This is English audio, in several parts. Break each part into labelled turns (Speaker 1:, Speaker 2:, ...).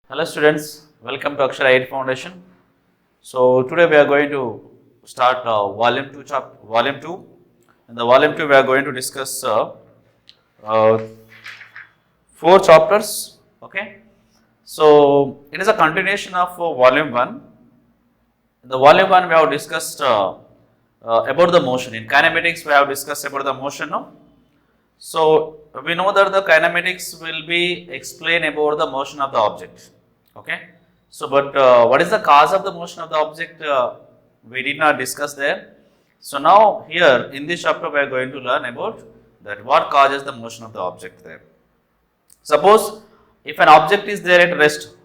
Speaker 1: Hello students, welcome to Akshara 8 Foundation. So today we are going to start volume 2. In the volume 2 we are going to discuss uh, 4 chapters. Okay. So it is a continuation of volume 1. In the volume 1 we have discussed about the motion. In kinematics we have discussed about the motion. No? So we know that the kinematics will be explained about the motion of the object. Okay. So, but what is the cause of the motion of the object? We did not discuss there. So now here in this chapter we are going to learn about that what causes the motion of the object there. Suppose if an object is there at rest.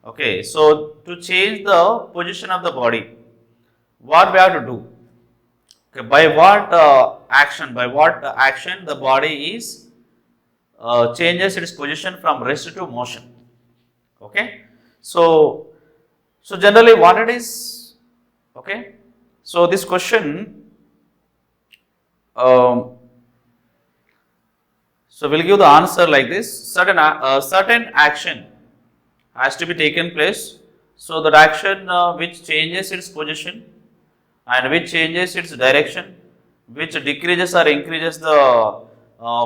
Speaker 1: Okay. So to change the position of the body, what we have to do? Okay, by what action? By what action the body is changes its position from rest to motion. Okay, so generally what it is. Okay, so this question. So we'll give the answer like this: certain action has to be taken place. So that action which changes its position and which changes its direction, which decreases or increases the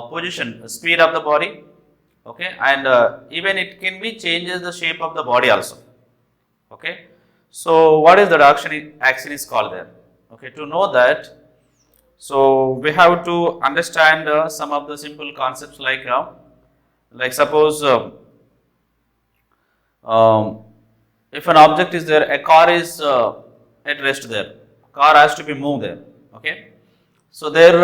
Speaker 1: position, speed of the body, okay, and even it can be changes the shape of the body also, okay. So what is the action is called there? Okay, to know that, so we have to understand some of the simple concepts like suppose if an object is there, a car is at rest there. Car has to be moved there. Okay. So there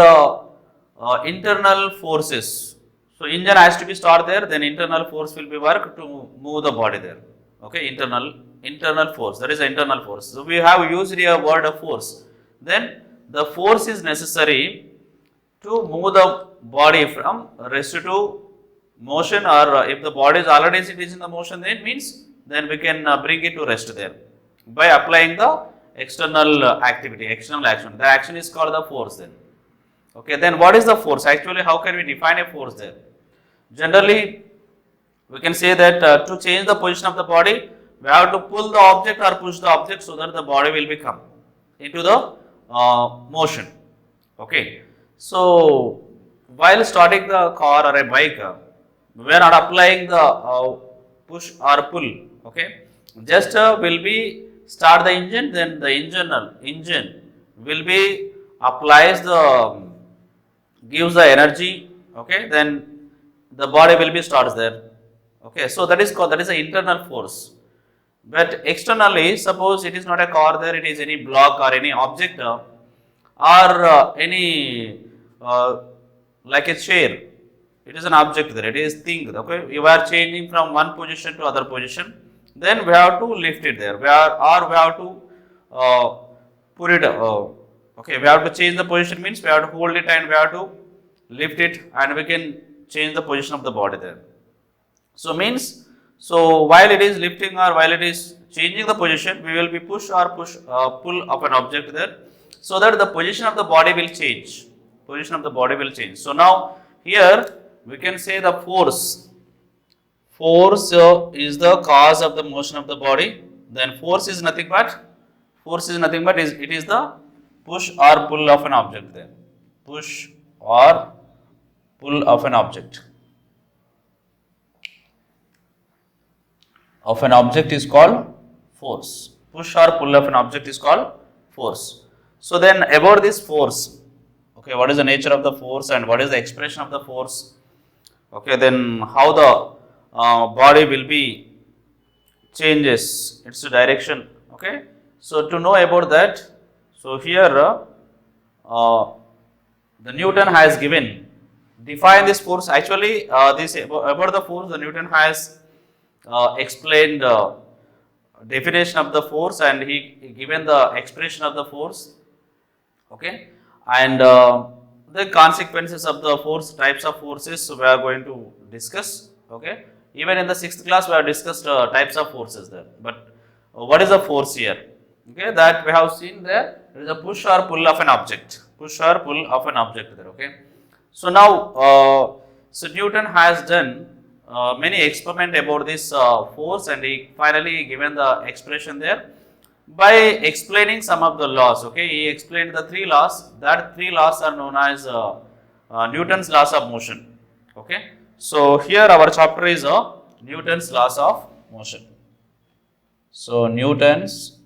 Speaker 1: internal forces. So engine has to be start there. Then internal force will be work to move the body there. Okay. Internal force. That is the internal force. So we have used here a word of force. Then the force is necessary to move the body from rest to motion, or if the body is already it is in the motion, then means then we can bring it to rest there by applying the external activity, external action. The action is called the force then. Okay, then what is the force? Actually, how can we define a force there? Generally, we can say that to change the position of the body, we have to pull the object or push the object so that the body will become into the motion. Okay, so while starting the car or a bike, we are not applying the push or pull. Okay, just will be start the engine, then the engine will be applies the gives the energy. Okay, then the body will be starts there. Okay, so that is called, that is the internal force. But externally, suppose it is not a car there, it is any block or any object or any like a chair. It is an object there, it is thing. Okay, you are changing from one position to other position. Then we have to lift it there. We have to put it. Okay, we have to change the position, means we have to hold it and we have to lift it, and we can change the position of the body there. So means, so while it is lifting or while it is changing the position, we will be pull up an object there, so that the position of the body will change. Position of the body will change. So now here we can say the force. Force is the cause of the motion of the body. Then force is nothing but it is the push or pull of an object there. Push or pull of an object. Of an object is called force. Push or pull of an object is called force. So then about this force, okay, what is the nature of the force and what is the expression of the force? Okay, then how the body will be changes its direction. Okay, so to know about that, so here the Newton has given define this force. Actually, this about the force, the Newton has explained definition of the force, and he given the expression of the force. Okay, and the consequences of the force, types of forces we are going to discuss. Okay, even in the 6th class we have discussed types of forces there, but what is the force here? Okay, that we have seen there is a push or pull of an object. Push or pull of an object there. Okay, so now so Newton has done many experiment about this force, and he finally given the expression there by explaining some of the laws. Okay, he explained the three laws. That three laws are known as Newton's laws of motion. Okay, so here our chapter is Newton's laws of motion. So Newton's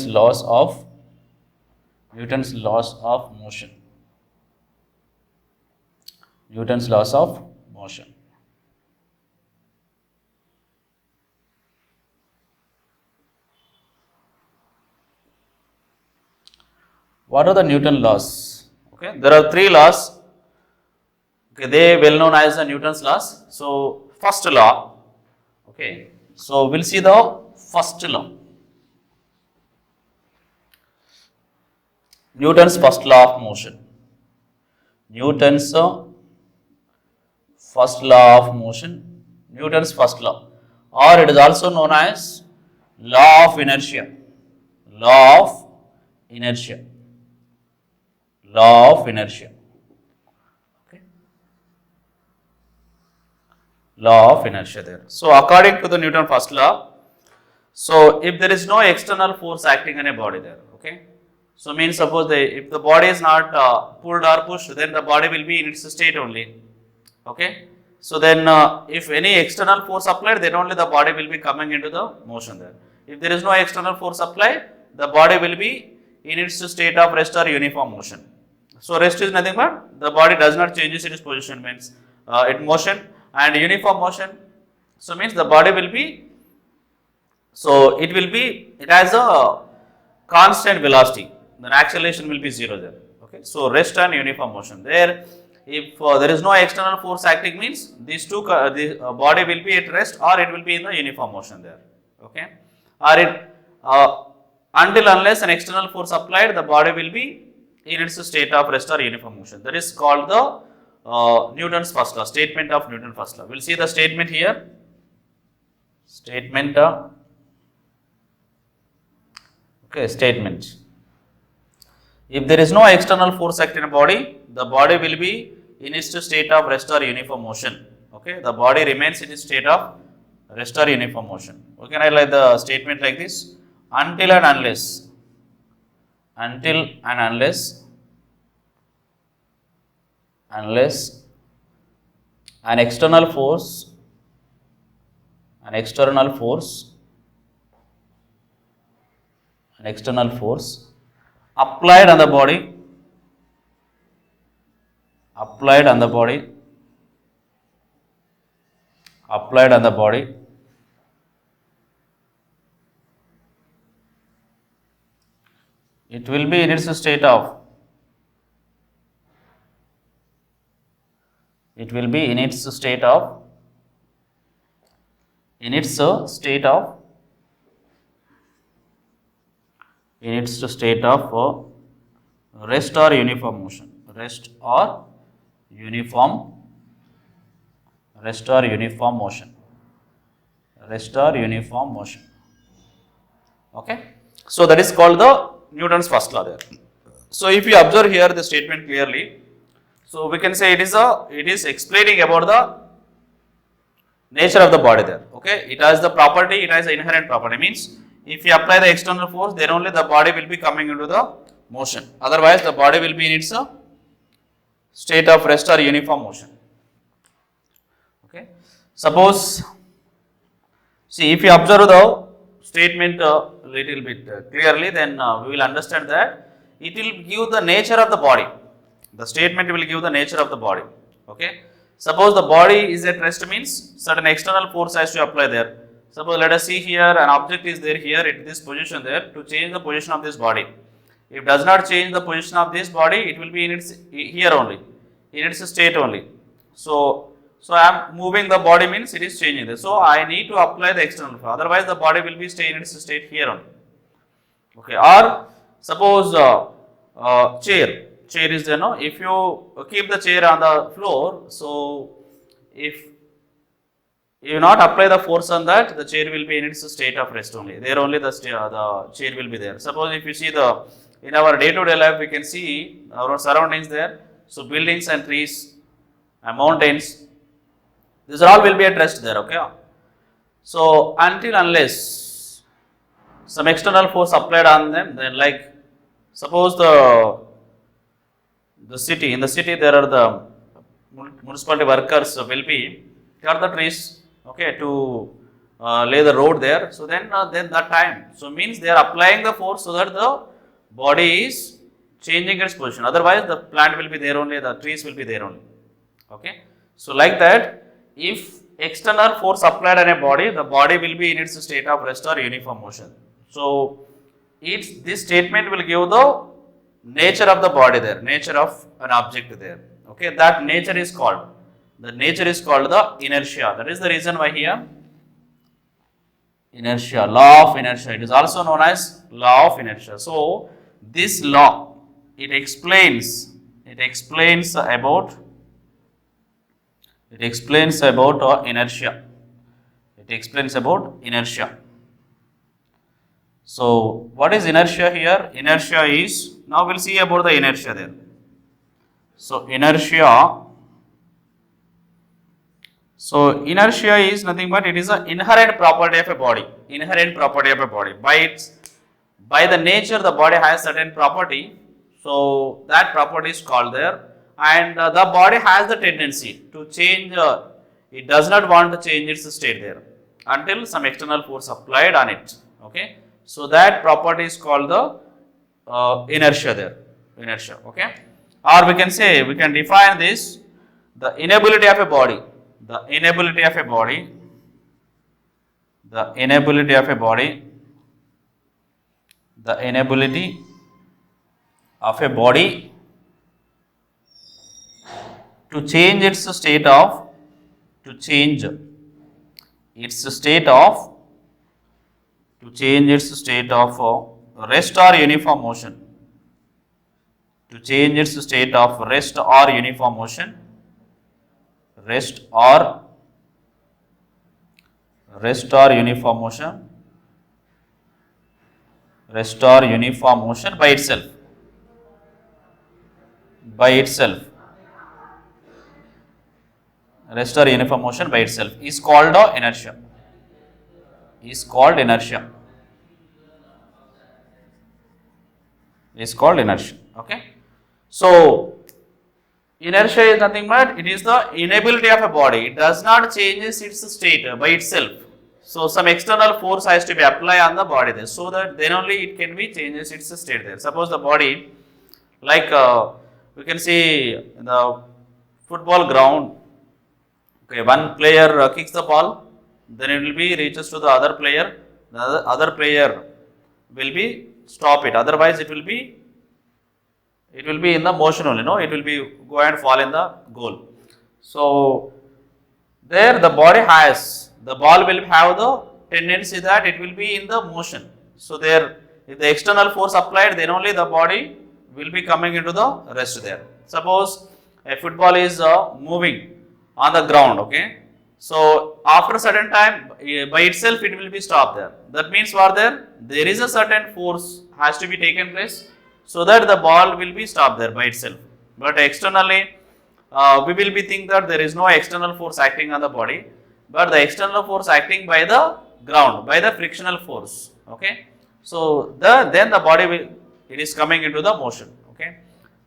Speaker 1: laws of motion. Newton's laws of motion. What are the Newton laws? Okay, there are three laws. Okay, they well known as the Newton's laws. So first law. Okay, so we'll see the first law. Newton's first law of motion. Newton's first law of motion. Newton's first law, or it is also known as law of inertia. Law of inertia. Law of inertia. Okay. Law of inertia there. So according to the Newton first law, so if there is no external force acting on a body there, okay. So means suppose if the body is not pulled or pushed, then the body will be in its state only. Okay. So then if any external force applied, then only the body will be coming into the motion there. If there is no external force applied, the body will be in its state of rest or uniform motion. So rest is nothing but the body does not changes its position, means it motion, and uniform motion. So means the body will be, so it has a constant velocity. Then acceleration will be zero there. Okay, so rest and uniform motion there. If there is no external force acting, means these two the body will be at rest or it will be in the uniform motion there. Okay, or it until unless an external force applied, the body will be in its state of rest or uniform motion. That is called the Newton's first law. Statement of Newton's first law. We'll see the statement here. Statement. Okay, statement. If there is no external force acting in a body, the body will be in its state of rest or uniform motion. Okay, the body remains in its state of rest or uniform motion. Okay, I like the statement like this: until and unless an external force applied on the body, it will be in its state of, rest or uniform motion. Rest or uniform motion. Okay. So that is called the Newton's first law there. So if you observe here the statement clearly, so we can say it is explaining about the nature of the body there. Okay. It has the property, it has the inherent property, means if you apply the external force, then only the body will be coming into the motion. Otherwise, the body will be in its state of rest or uniform motion. Okay. Suppose, see, if you observe the statement a little bit clearly, then we will understand that it will give the nature of the body. The statement will give the nature of the body. Okay. Suppose the body is at rest, means certain external force has to apply there. Suppose let us see here an object is there here at this position there to change the position of this body. If it does not change the position of this body, it will be in its here only, in its state only. So I am moving the body, means it is changing this. So I need to apply the external force. Otherwise, the body will be stay in its state here only. Okay. Or suppose chair is there. No, if you keep the chair on the floor, so if you not apply the force on that, the chair will be in its state of rest only. There only the chair will be there. Suppose if you see in our day-to-day life, we can see our surroundings there. So buildings and trees, and mountains, these all will be at rest there, okay. So until unless some external force applied on them, then like suppose the city, in the city there are the municipality workers will be cut the trees, okay, to lay the road there. So then that time, so means they are applying the force so that the body is changing its position. Otherwise, the plant will be there only, the trees will be there only. Okay. So like that, if external force applied on a body, the body will be in its state of rest or uniform motion. So this statement will give the nature of the body there, nature of an object there. Okay, that nature is called. The nature is called the inertia. That is the reason why here inertia, law of inertia. It is also known as law of inertia. So this law, it explains about inertia. It explains about inertia. So what is inertia here? Inertia is, now we'll see about the inertia there. So inertia is nothing but it is an inherent property of a body. Inherent property of a body. By the nature, the body has certain property. So that property is called there, and the body has the tendency to change. It does not want to change its state there until some external force applied on it. Okay. So that property is called the inertia there. Inertia. Okay. Or we can say, we can define this, the inability of a body. The inability of a body to change its state of rest or uniform motion. To change its state of rest or uniform motion. Rest or uniform motion by itself. Rest or uniform motion by itself is called inertia. Okay. So inertia is nothing but it is the inability of a body. It does not change its state by itself. So some external force has to be applied on the body there, so that then only it can be changes its state there. Suppose the body, like we can see in the football ground, okay, one player kicks the ball, then it will be reaches to the other player. The other player will be stop it. Otherwise, it will be in the motion only. No, it will be go and fall in the goal. So there the ball will have the tendency that it will be in the motion. So there, if the external force applied, then only the body will be coming into the rest there. Suppose a football is moving on the ground, okay. So after a certain time, by itself it will be stopped there. That means what there is a certain force has to be taken place, so that the ball will be stopped there by itself. But externally, we will be think that there is no external force acting on the body, but the external force acting by the ground, by the frictional force. Okay. So then the body it is coming into the motion. Okay.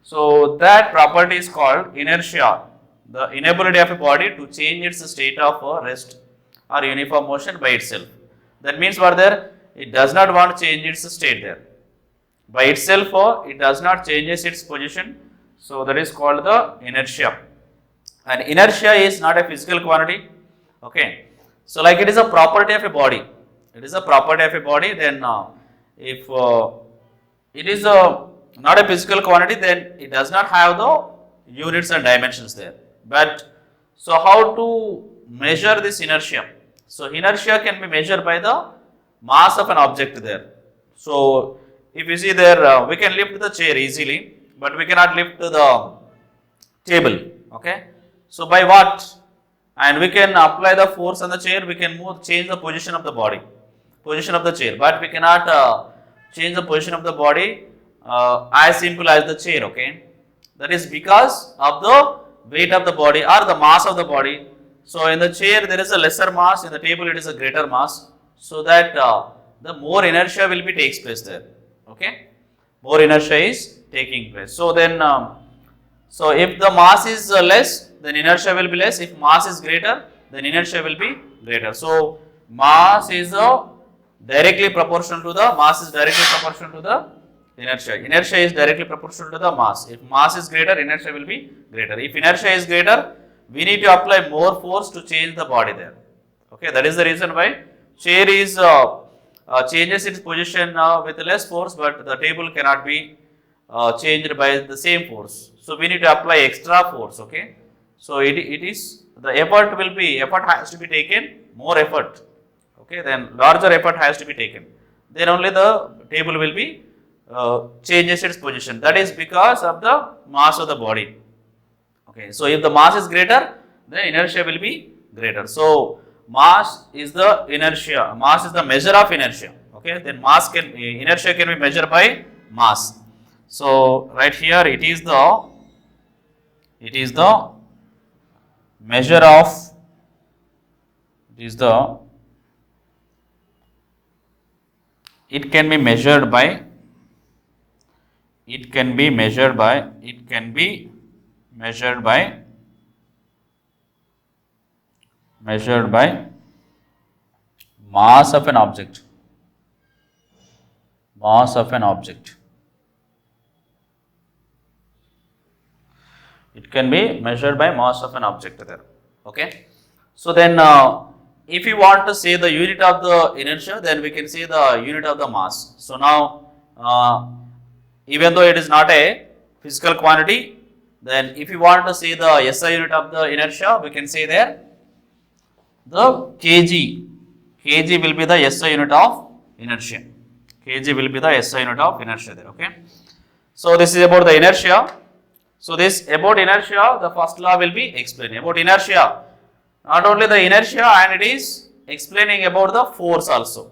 Speaker 1: So that property is called inertia, the inability of a body to change its state of rest or uniform motion by itself. That means what there, it does not want to change its state there. By itself, it does not changes its position. So that is called the inertia. And inertia is not a physical quantity. Okay. So like it is a property of a body. It is a property of a body. Then if it is not a physical quantity, then it does not have the units and dimensions there. But so how to measure this inertia? So inertia can be measured by the mass of an object there. So if you see there, we can lift the chair easily, but we cannot lift the table. Okay. So by what? And we can apply the force on the chair. We can change the position of the body, position of the chair, but we cannot change the position of the body as simple as the chair. Okay. That is because of the weight of the body or the mass of the body. So in the chair there is a lesser mass, in the table it is a greater mass, so that the more inertia will be takes place there. Okay, more inertia is taking place. So then, so if the mass is less, then inertia will be less. If mass is greater, then inertia will be greater. So mass is directly proportional to the mass is directly proportional to the inertia. Inertia is directly proportional to the mass. If mass is greater, inertia will be greater. If inertia is greater, we need to apply more force to change the body there. Okay, that is the reason why chair is changes its position with less force, but the table cannot be changed by the same force. So we need to apply extra force. Okay, so it is the effort has to be taken, more effort. Okay, then larger effort has to be taken. Then only the table will be changes its position. That is because of the mass of the body. Okay, so if the mass is greater, the inertia will be greater. So mass is the inertia. Mass is the measure of inertia. Okay, then inertia can be measured by mass. So right here it is the measure of it can be measured by mass of an object. It can be measured by mass of an object there. Okay. So then, if you want to say the unit of the inertia, then we can say the unit of the mass. So now, even though it is not a physical quantity, then if you want to say the SI unit of the inertia, we can say there the kg. Kg will be the SI unit of inertia. Kg will be the SI unit of inertia there. Okay. So this is about the inertia. So this about inertia, the first law will be explaining about inertia. Not only the inertia, and it is explaining about the force also.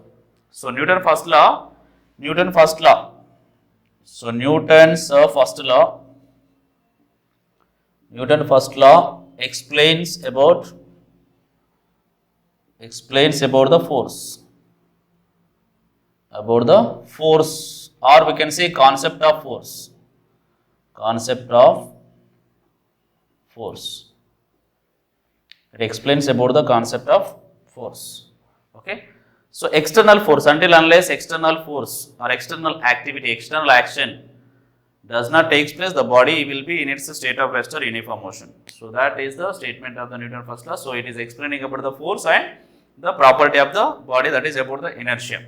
Speaker 1: So Newton's first law. So Newton's first law explains about the force. Or we can say concept of force. It explains about the concept of force. Okay. So external force, unless external force or external activity, external action does not take place, the body will be in its state of rest or uniform motion. So that is the statement of the Newton's first law. So it is explaining about the force and the property of the body, that is about the inertia.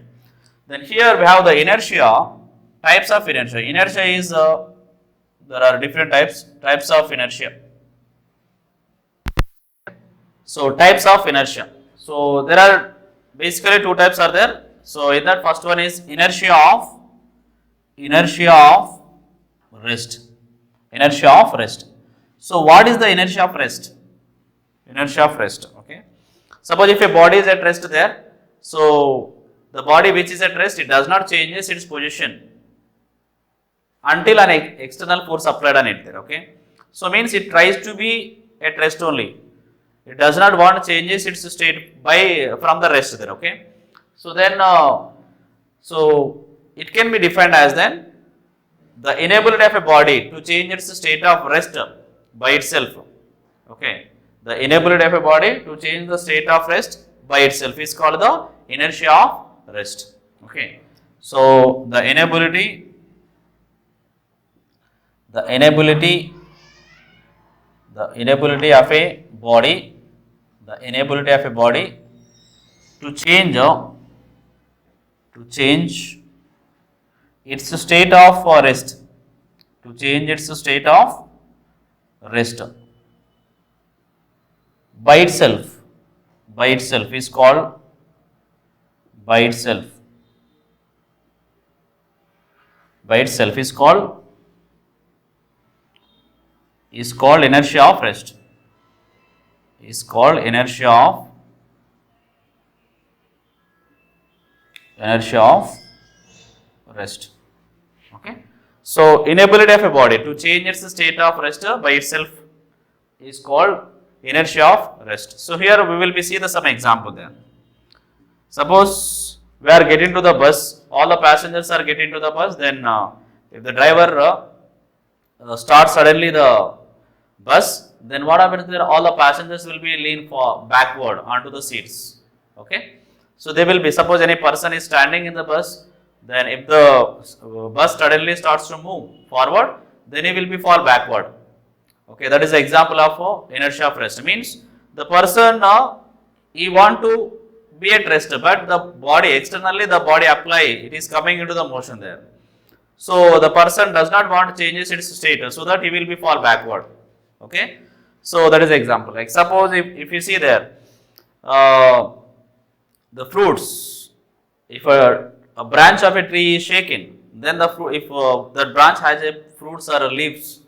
Speaker 1: Then here we have the inertia, types of inertia. Inertia is, there are different types of inertia. So types of inertia. So there are basically two types are there. So in that first one is inertia of rest. So what is the inertia of rest? Okay. Suppose if a body is at rest there, so the body which is at rest, it does not changes its position until an external force applied on it there. Okay. So means it tries to be at rest only. It does not want to changes its state from the rest there. Okay. So then, so it can be defined as then the inability of a body to change its state of rest by itself. Okay. The inability of a body to change the state of rest by itself is called the inertia of rest. Okay. So the inability of a body, to change its state of rest, by itself is called inertia of rest. Okay. So inability of a body to change its state of rest by itself is called inertia of rest. So here we will be see some example there. Suppose we are getting to the bus, all the passengers are getting to the bus, then if the driver starts suddenly the bus, then what happens there? All the passengers will be lean for backward onto the seats. Okay. So they will be, suppose any person is standing in the bus, then if the bus suddenly starts to move forward, then he will be fall backward. Okay, that is the example of inertia of rest. Means the person he want to be at rest, but the body externally the body apply it is coming into the motion there. So the person does not want to change its state, so that he will be fall backward. Okay, so that is the example. Like suppose if you see there, the fruits, if a branch of a tree is shaken, then the fruit, if the branch has a fruits or leaves,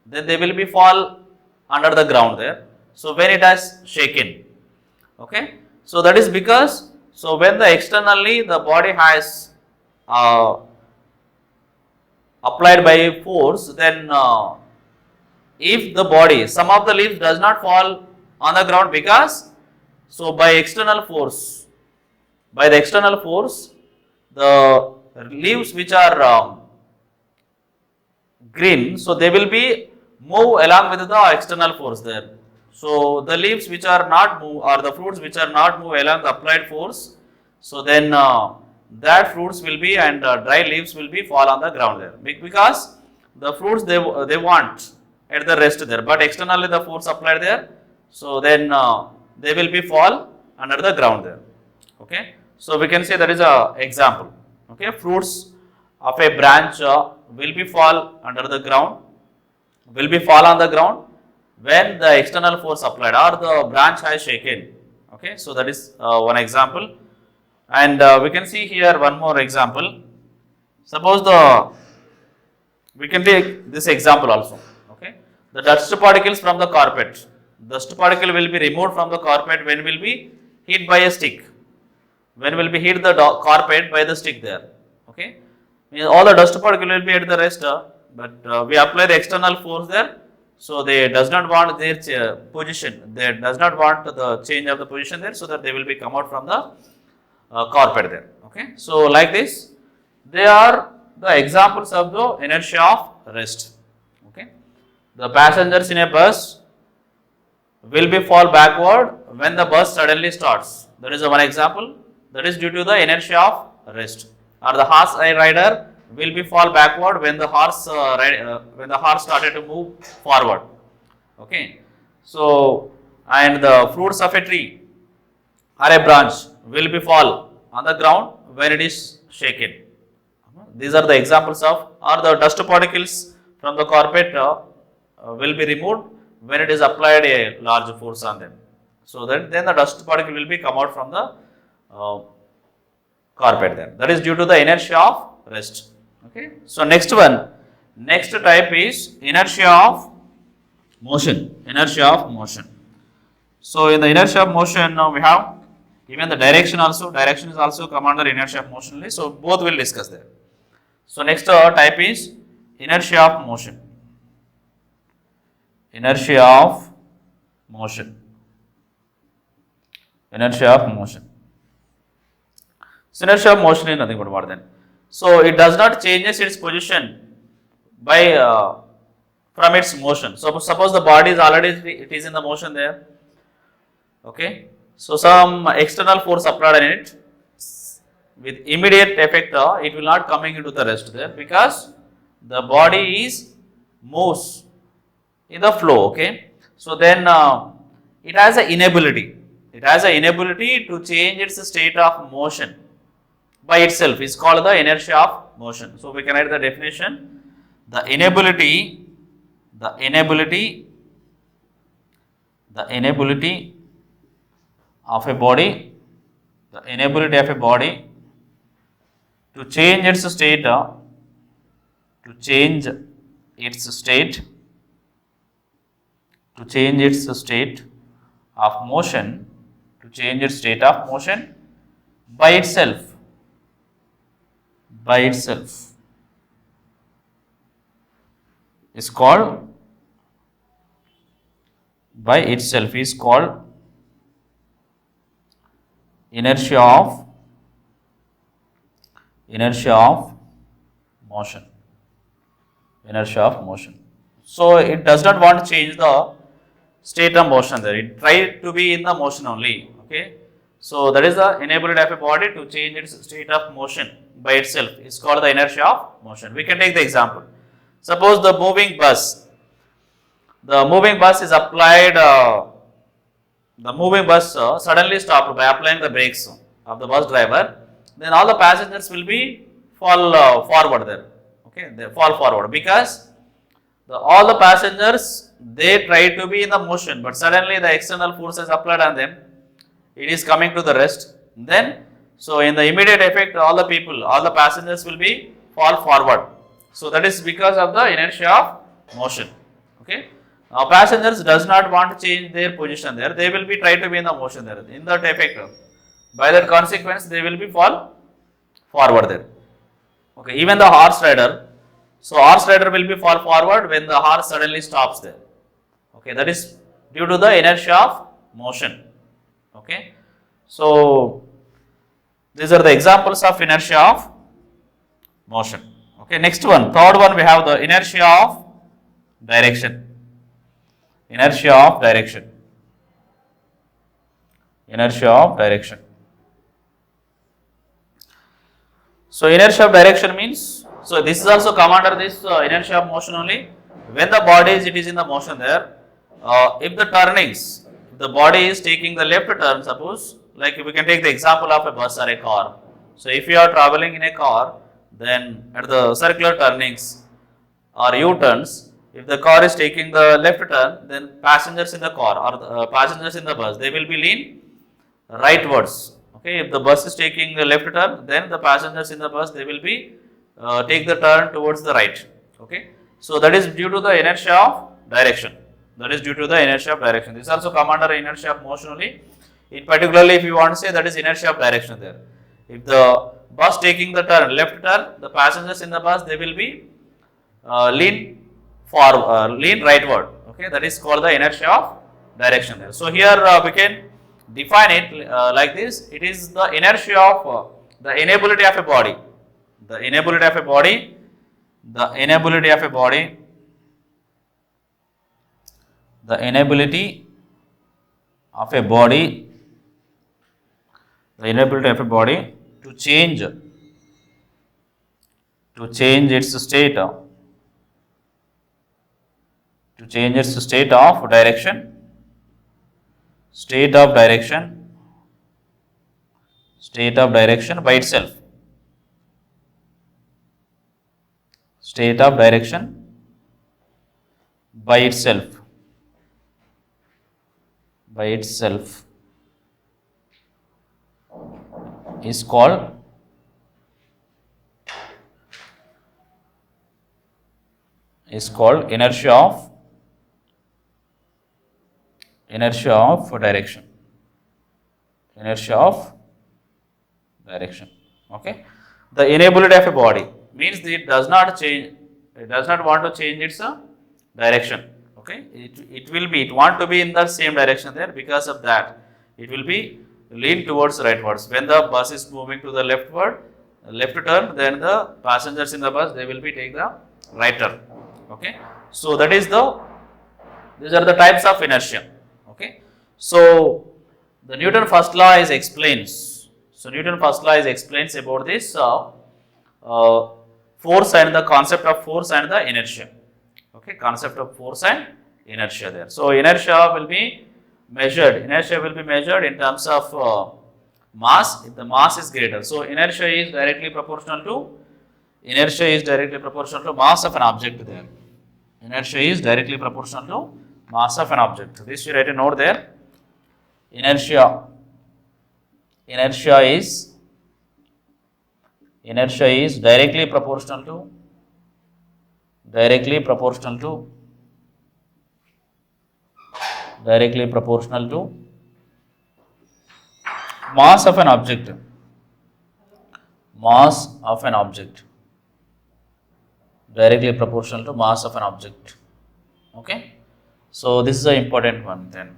Speaker 1: then they will be fall under the ground there. So when it has shaken, okay. So that is because, so when the externally the body has applied by force, then if the body, some of the leaves does not fall on the ground because, so by external force, by the external force, the leaves which are green, so they will be move along with the external force there. So the leaves which are not move, or the fruits which are not move along the applied force, so then that fruits will be, and dry leaves will be fall on the ground there, because the fruits they want at the rest there, but externally the force applied there, so then they will be fall under the ground there. Okay, so we can say that is a example. Okay, fruits of a branch will be fall under the ground, will be fall on the ground when the external force applied or the branch has shaken. Okay, so that is one example, and we can see here one more example. Suppose we can take this example also. Okay, the dust particles from the carpet. Dust particle will be removed from the carpet when will be hit by a stick. When will be hit the carpet by the stick there. Okay, means all the dust particle will be at the rest, but we apply the external force there. So they does not want their position. They does not want the change of the position there, so that they will be come out from the carpet there. Okay, so like this, they are the examples of the inertia of rest. Okay, the passengers in a bus will be fall backward when the bus suddenly starts. That is one example. That is due to the inertia of rest. Or the horse rider will be fall backward when the horse started to move forward. Okay, so and the fruits of a tree or a branch will be fall on the ground when it is shaken. These are the examples of, or the dust particles from the carpet will be removed when it is applied a large force on them. So then the dust particle will be come out from the carpet there. That is due to the inertia of rest. Okay. So next type is inertia of motion. Inertia of motion. So in the inertia of motion, we have even the direction also. Direction is also come under inertia of motion only. So both will discuss there. So next type is inertia of motion. Inertia of motion. Inertia of motion. So inertia of motion is nothing but what then? So it does not changes its position by from its motion. So suppose the body is already it is in the motion there. Okay. So some external force applied on it with immediate effect, it will not coming into the rest there, because the body is moves in the flow. Okay. So then it has an inability. It has an inability to change its state of motion by itself. Is called the inertia of motion. So we can write the definition: the inability of a body, to change its state, of motion, by itself, is called by itself is called inertia of motion. Inertia of motion. So it does not want to change the state of motion there. It tries to be in the motion only. Okay. So that is the inability of a body to change its state of motion by itself. It's called the inertia of motion. We can take the example. Suppose the moving bus. The moving bus is applied. The moving bus suddenly stopped by applying the brakes of the bus driver. Then all the passengers will be fall forward there. Okay, they fall forward because all the passengers, they try to be in the motion, but suddenly the external forces applied on them. It is coming to the rest. Then, so in the immediate effect, all the people, all the passengers will be fall forward. So that is because of the inertia of motion. Okay. Now passengers does not want to change their position there. They will be try to be in the motion there. In that effect, by that consequence, they will be fall forward there. Okay. Even the horse rider. So horse rider will be fall forward when the horse suddenly stops there. Okay. That is due to the inertia of motion. Okay. So these are the examples of inertia of motion. Okay. Next one, third one, we have the inertia of direction. Inertia of direction. Inertia of direction. So inertia of direction means, so this is also come under this inertia of motion only. When the body is, it is in the motion there. If the turnings, the body is taking the left turn, suppose, like we can take the example of a bus or a car. So if you are traveling in a car, then at the circular turnings or U-turns, if the car is taking the left turn, then passengers in the car or the, passengers in the bus, they will be lean rightwards. Okay, if the bus is taking the left turn, then the passengers in the bus, they will be take the turn towards the right. Okay, so that is due to the inertia of direction. That is due to the inertia of direction. This also come under inertia of motion only. In particularly, if you want to say, that is inertia of direction there. If the bus taking the turn, left turn, the passengers in the bus, they will be lean rightward. Okay, that is called the inertia of direction there. So here we can define it like this. It is the inertia of the inability of a body. The inability of a body. The inability of a body. The inability of a body. The inability of a body to change its state. To change its state of direction. State of direction by itself. State of direction by itself. By itself is called inertia of direction. Inertia of direction. Okay. The inability of a body means that it does not change. It does not want to change its direction. Okay. It want to be in the same direction there. Because of that, it will be lean towards rightwards. When the bus is moving to the left turn, then the passengers in the bus, they will be take the right turn. Okay. So that is these are the types of inertia. Okay. So the Newton first law is explains. So Newton first law is explains about this force and the concept of force and the inertia. Okay, concept of force and inertia there. So inertia will be measured. Inertia will be measured in terms of mass. If the mass is greater, so inertia is directly proportional to mass of an object there. Inertia is directly proportional to mass of an object. This you write a note there. Inertia is directly proportional to mass of an object. Directly proportional to mass of an object. Okay. So this is an important one then.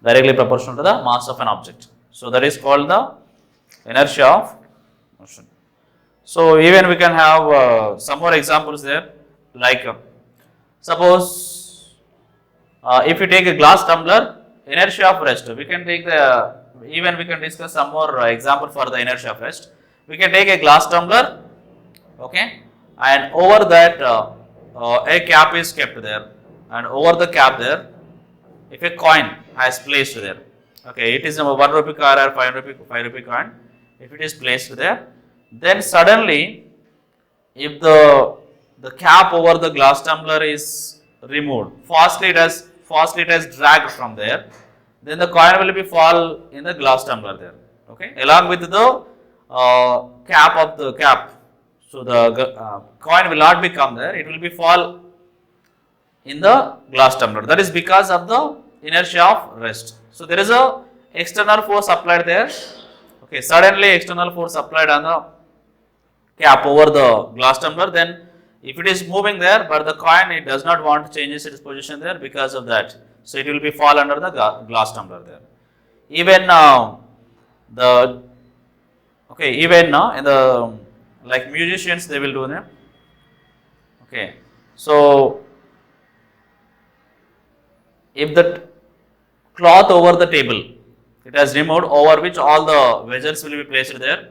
Speaker 1: Directly proportional to the mass of an object. So that is called the inertia of motion. So even we can have some more examples there, like suppose if you take a glass tumbler, inertia of rest, we can take the, even we can discuss some more example for the inertia of rest. We can take a glass tumbler, okay, and over that a cap is kept there, and over the cap there, if a coin has placed there, okay, it is a 1 rupee coin or 5 rupee coin, if it is placed there, then suddenly if the cap over the glass tumbler is removed, fastly it has dragged from there, then the coin will be fall in the glass tumbler there, okay, along with the cap of the cap. So the coin will not become there, it will be fall in the glass tumbler. That is because of the inertia of rest. So there is a external force applied there, okay, suddenly external force applied on the cap over the glass tumbler, then if it is moving there, but the coin, it does not want to change its position there because of that, so it will be fall under the glass tumbler there. Even the, okay, even in the, like musicians, they will do that, okay. So if the cloth over the table, it has removed, over which all the vessels will be placed there,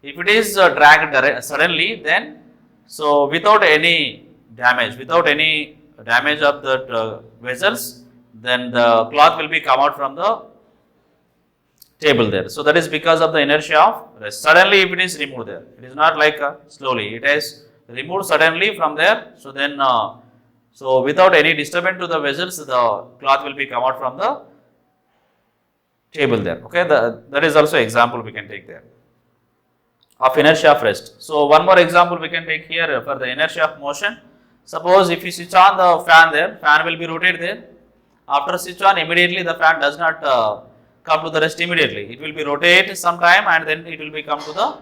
Speaker 1: if it is dragged suddenly, then so without any damage of the vessels, then the cloth will be come out from the table there. So that is because of the inertia of rest. Suddenly if it is removed there, it is not like slowly, it is removed suddenly from there. So then so without any disturbance to the vessels, the cloth will be come out from the table there, okay. That is also example we can take there of inertia of rest. So one more example we can take here for the inertia of motion. Suppose if you switch on the fan there, fan will be rotated there. After switch on, immediately the fan does not come to the rest immediately. It will be rotated sometime and then it will be come to the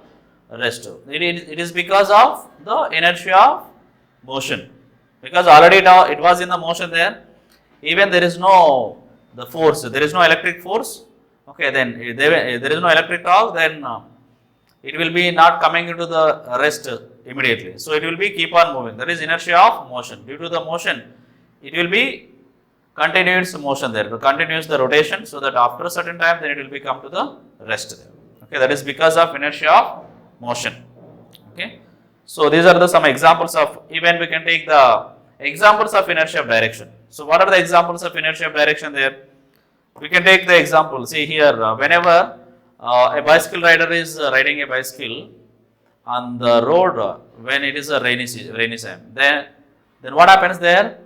Speaker 1: rest. It is because of the inertia of motion. Because already now it was in the motion there. Even there is no the force, there is no electric force. Okay, then there is no electric torque, then it will be not coming into the rest immediately. So it will be keep on moving. That is inertia of motion. Due to the motion, it will be continuous motion there. It continues the rotation, so that after a certain time, then it will be come to the rest there. Okay, that is because of inertia of motion. Okay, so these are the some examples of, even we can take the examples of inertia of direction. So what are the examples of inertia of direction there? We can take the example. See here, whenever a bicycle rider is riding a bicycle on the road when it is a rainy time, then what happens there?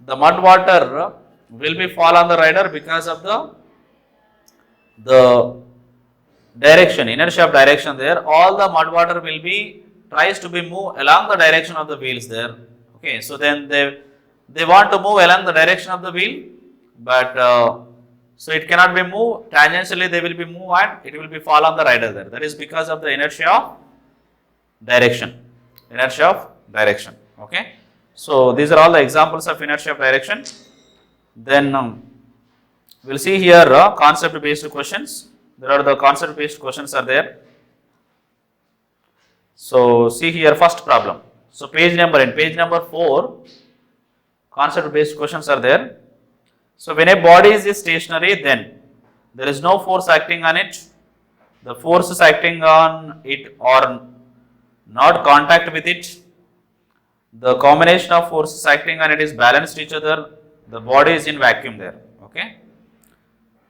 Speaker 1: The mud water will be fall on the rider because of the direction, inertia of direction there. All the mud water will be tries to be moved along the direction of the wheels there. Okay, so then they want to move along the direction of the wheel, but so it cannot be moved tangentially, they will be moved and it will be fall on the rider there. That is because of the inertia of direction. Inertia of direction. Okay. So these are all the examples of inertia of direction. Then we will see here concept based questions. There are the concept based questions are there. So see here first problem. So page number 4, concept based questions are there. So when a body is stationary, then there is no force acting on it. The forces acting on it are not contact with it. The combination of forces acting on it is balanced each other. The body is in vacuum there. Okay.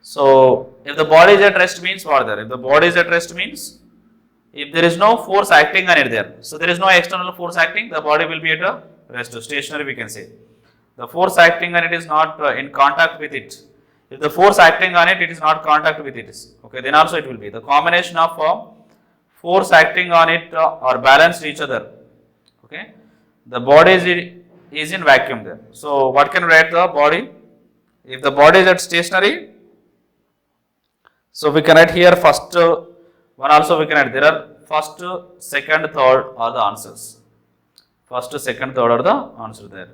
Speaker 1: So if the body is at rest means what there? If the body is at rest means if there is no force acting on it there. So there is no external force acting, the body will be at a rest, stationary we can say. The force acting on it is not in contact with it. If the force acting on it, it is not contact with it. Okay, then also it will be. The combination of force acting on it are balanced each other. Okay, the body is in vacuum there. So what can we write the body? If the body is at stationary, so we can write here first one also we can write. There are first, second, third are the answers. First, second, third are the answer there.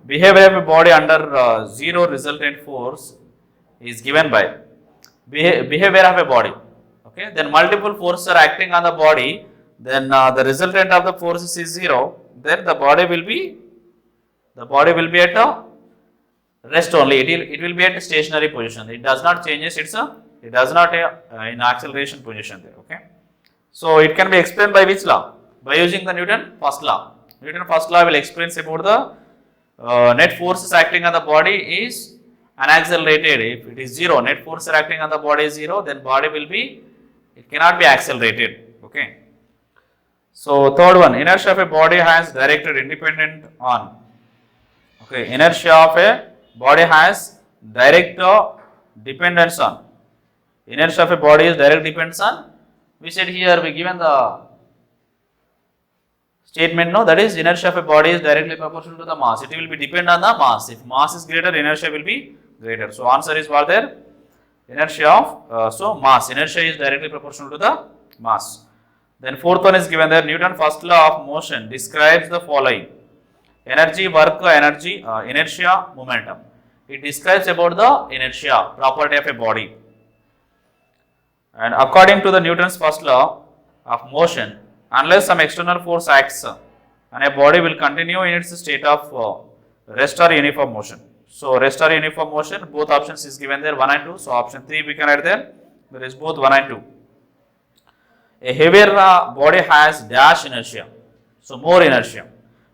Speaker 1: Behavior of a body under zero resultant force is given by behavior of a body. Okay, then multiple forces are acting on the body. Then the resultant of the forces is zero. Then the body will be at a rest only. It will be at a stationary position. It does not changes. It does not in acceleration position there. Okay, so it can be explained by which law? By using the Newton first law. Newton first law will explain about the net forces acting on the body is unaccelerated. If it is zero, net force acting on the body is zero, then body will be, it cannot be accelerated. Okay. So third one, inertia of a body has directed independent on. Okay, inertia of a body has direct dependence on. Inertia of a body is direct dependence on. We said here we given the statement, no, that is inertia of a body is directly proportional to the mass. It will be depend on the mass. If mass is greater, inertia will be greater. So answer is what there? Inertia of, so mass. Inertia is directly proportional to the mass. Then fourth one is given there. Newton first law of motion describes the following: energy, work, energy, inertia, momentum. It describes about the inertia, property of a body. And according to the Newton's first law of motion, unless some external force acts, and a body will continue in its state of rest or uniform motion. So rest or uniform motion, both options is given there, 1 and 2. So option 3 we can write there. There is both 1 and 2. A heavier body has dash inertia. So more inertia.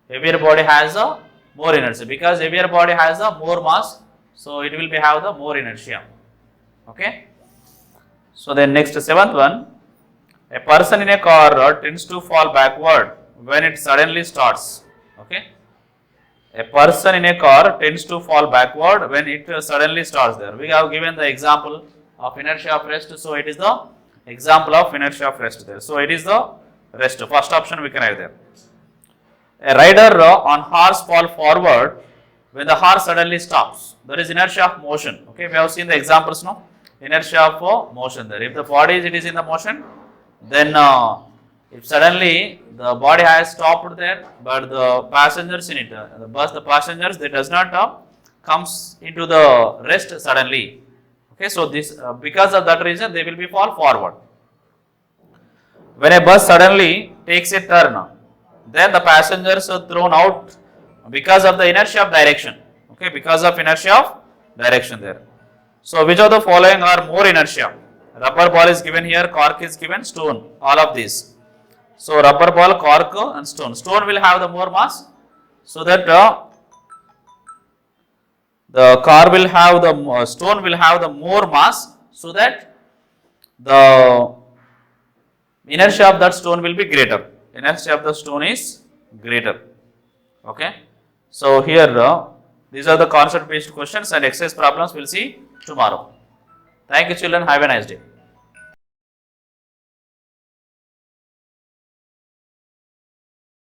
Speaker 1: Heavier body has a more inertia, because heavier body has a more mass. So it will be have the more inertia. Okay. So then next seventh one. A person in a car tends to fall backward when it suddenly starts. Okay. A person in a car tends to fall backward when it suddenly starts there. We have given the example of inertia of rest. So it is the example of inertia of rest there. So it is the rest. First option we can write there. A rider on horse fall forward when the horse suddenly stops. There is inertia of motion. Okay. We have seen the examples now. Inertia of motion there. If the body is in the motion, then if suddenly the body has stopped there, but the passengers in it, the passengers, they does not comes into the rest suddenly. Okay, so this because of that reason they will be fall forward. When a bus suddenly takes a turn, then the passengers are thrown out because of the inertia of direction. Okay, because of inertia of direction there. So which of the following are more inertia? Rubber ball is given here, cork is given, stone, all of these. So rubber ball, cork and stone. Stone will have the more mass, so that the car will have the stone will have the more mass, so that the inertia of that stone will be greater. Inertia of the stone is greater. Okay. So here these are the concept based questions and exercise problems we will see tomorrow. Thank you children, have a nice day.